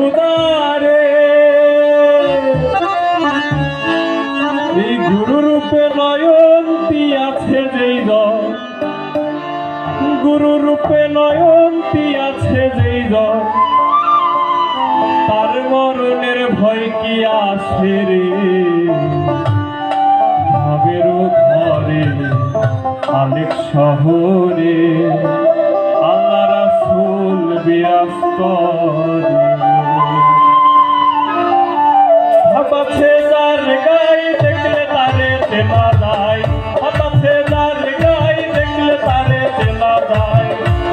খুদারে এই গুরু রূপে নয়ন্তী আছে যেই দল, গুরু রূপে নয়ন্তী আছে যেই দল, তার মরণের ভয় কি আছে রে। ভাবের ঘরে আলেক শহরে আল্লাহ রাসূল বিরাজ করে। ভাবাছে যার গায়ে দেখলে তারে চেনা যায়, ভাবাছে যার গায়ে দেখলে তারে চেনা যায়।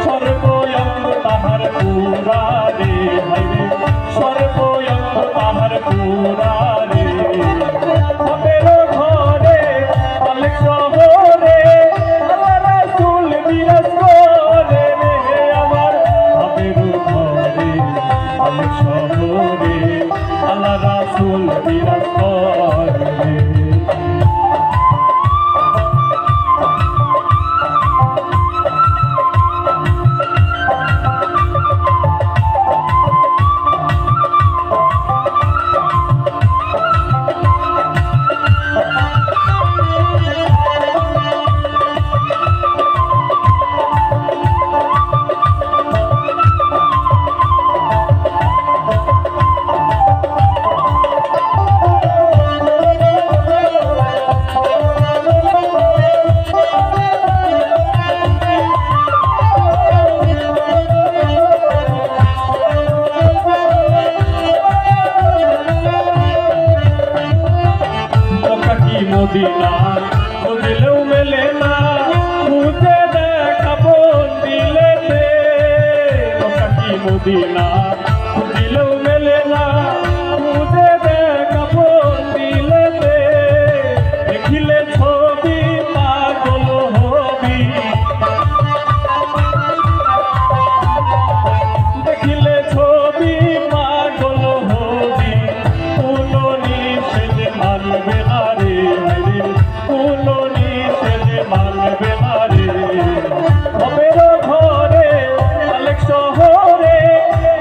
সর্বয়ঙ্গ তাহার পুরা রে, সর্বয়ঙ্গ তাহার পুরা রে। ভাবের ঘরে আলেক শহরে আল্লাহ রাসূল বিরাজ করে রে আমার। ভাবের ঘরে আলেক শহরে আল্লাহ রাসূল বিরাজ করে। মদিনা খুঁজলেও মেলে না, খুঁজে দেখাবো দিলেতে। কি মদিনা খুঁজলেও মেলে না, খুঁজে দেখাবো দিলেতে। দেখিলে ছবি পাগল হবি, দেখিলে ছবি পাগল হবি। কোনো নিষেধ মানবে না রে, কোনো নিষেধ মানবে না রে। ভাবের ঘরে আলেক শহরে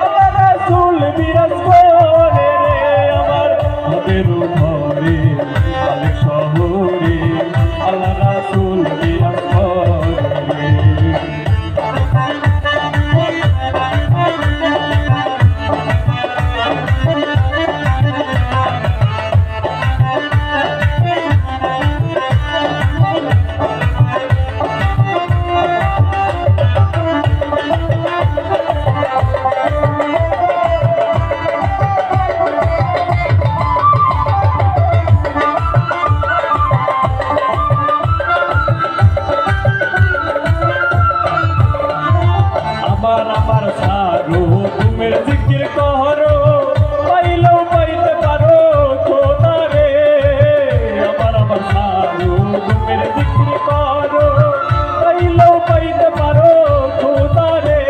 আল্লাহ রাসূল বিরাজ করে রে আমার। ভাবের ঘরে আলেক শহরে আল্লাহ রাসূল বিরাজ করে। আমার সারো তুমের জিকির করো, পাইলেও পাইতে পারো খোদারে। আমার সারো তুমের জিকির করো, পাইলেও পাইতে পারো খোদারে।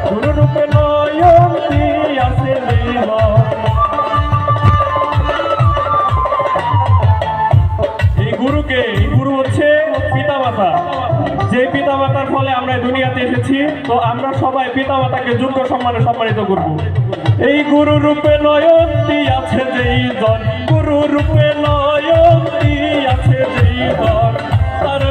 গুরু রূপে নয়ন্তী আছে জীবন, এই গুরুকে, এই গুরু হচ্ছে পিতামাতা। যে পিতামাতার ফলে আমরা দুনিয়াতে এসেছি, তো আমরা সবাই পিতামাতাকে যোগ্য সম্মানে সম্মানিত করব। এই গুরু রূপে নয়ন্তী আছে যেই জন, গুরু রূপে নয়ন্তী আছে যেই জন, তার